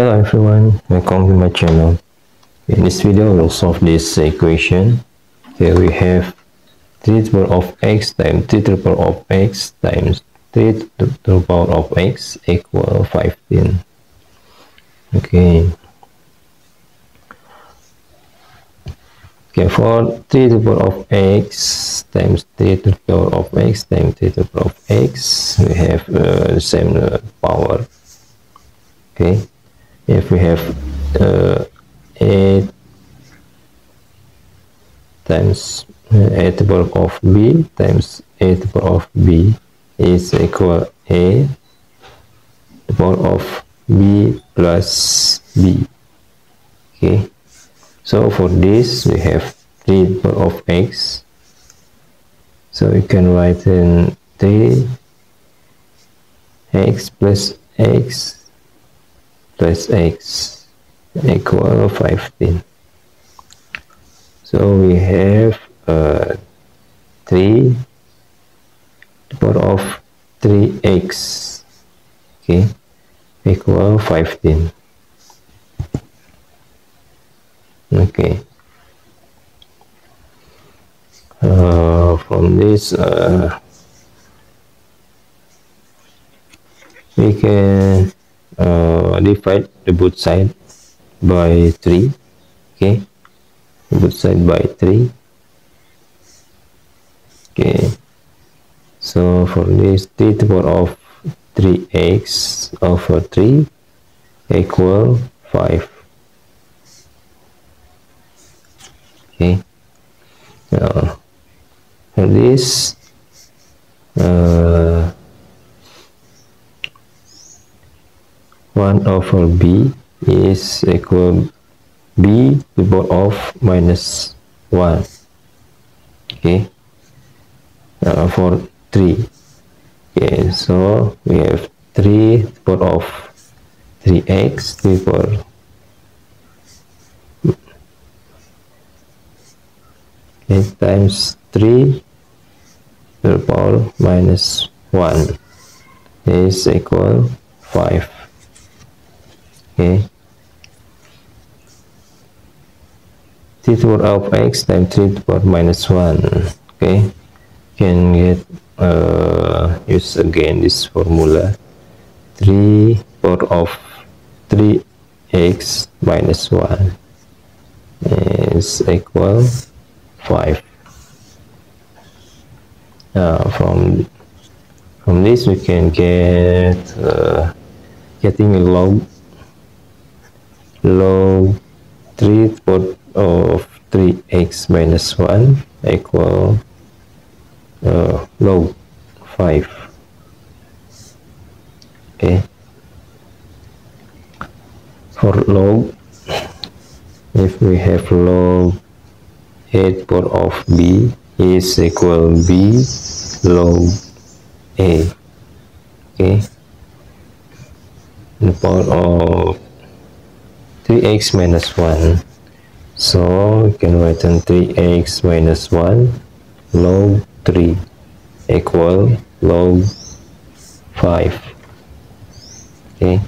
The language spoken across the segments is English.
Hello everyone, welcome to my channel. In this video, we'll solve this equation. Here we have 3 to the power of x times 3 to the power of x times 3 to the power of x equal 15. Okay, for 3 to the power of x times 3 to the power of x times 3 to the power of x, we have the same power. Okay, if we have 8 times a to the power of b times a to the power of b is equal a to the power of b plus b. Okay, so for this we have 3 to the power of x, so we can write in 3x plus x plus x equal 15. So we have 3 to the power of 3x, okay, equal 15. Okay, from this we can divide the both side by 3. Okay, both side by 3. Okay, so for this 3 to the power of 3x over 3 equal 5. Okay, for this 1 over b is equal b to the power of minus 1. Okay, for 3. Okay, so we have 3 to the power of 3x to the power times 3 to the power minus 1 is equal 5. Okay, 3 to the power of x times 3 to the power minus 1. Okay, can get use again this formula. 3 power of 3x minus 1 is equal 5. From this we can get getting a log 3 to the power of 3x minus 1 equal log 5. Okay, for log, if we have log 8 power of b is equal b log a. Okay, the power of 3x minus 1, so we can write in 3x minus 1 log 3 equal log 5. Okay,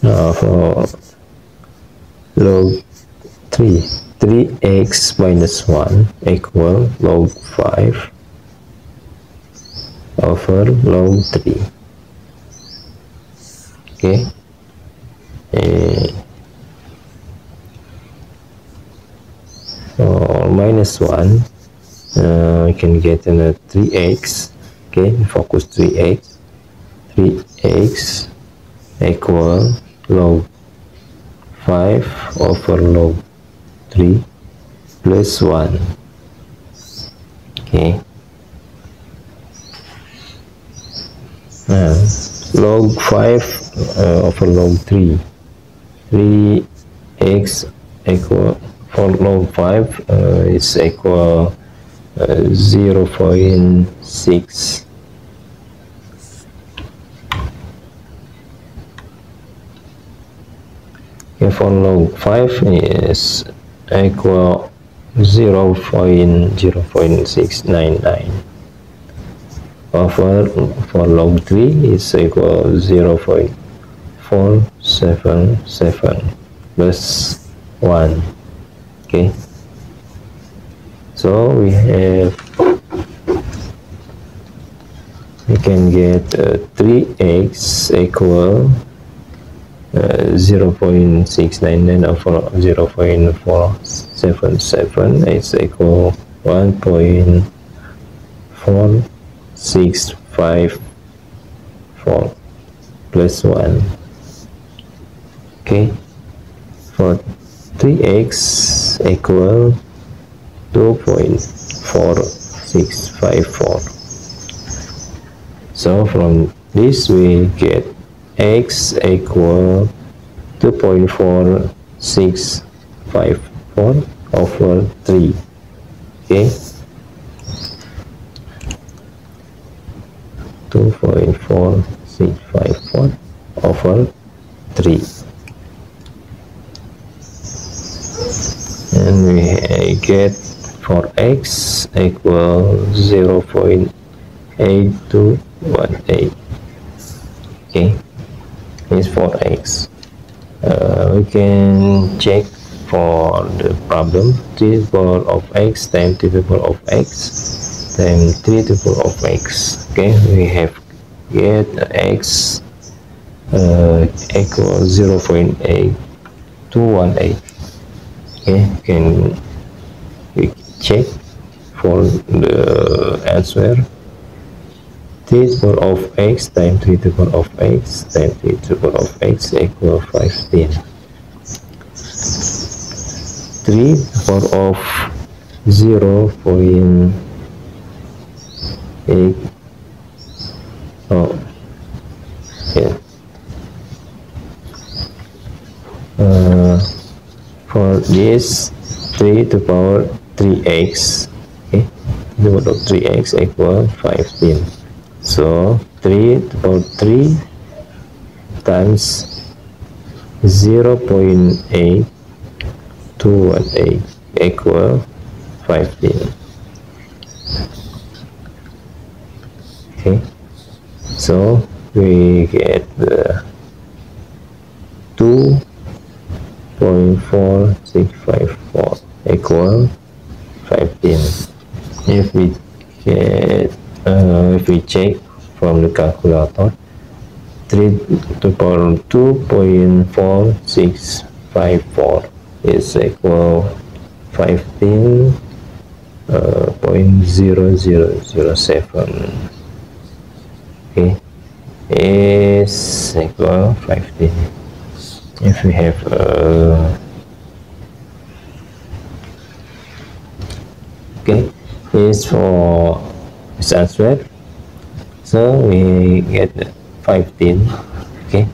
now for log 3, 3x minus 1 equal log 5 over log 3. Okay, or minus 1, we can get in 3x. Okay, focus 3x equal log 5 over log 3 plus 1. Okay, log 5 over log 3, 3x equal, for log 5 is equal 0.6. Okay, for log 5 is equal 0.0699. for log 3 is equal 0.477 plus 1. Okay, so we can get 3x equal 0.699 over 0.477 is equal 1.4654 plus 1. Okay, for 3x equal 2.4654. So from this we get x equal 2.4654 over 3. Okay, 2.4654 over 3, and we get for x equal 0.8218. Okay, is for x. We can check for the problem 3 to the power of x times 3 to the power of x times 3 to the power of x. Okay, we have get x equal 0.8218. Okay, can we check for the answer 3 to the power of x times 3 to the power of x times 3 to the power of x equal 15. 3 to the power of 0.8. Oh, yeah. For this 3 to the power 3x. Okay, the power of 3x equal 15. So 3 to the power 3 times 0.8218 equal 15. Okay, so we get the 2.4654 equal 15. If we get if we check from the calculator, 3 to the power 2.4654 is equal 15.0007. Okay, is equal 15. If we have okay, is for this answer. So we get 15. Okay,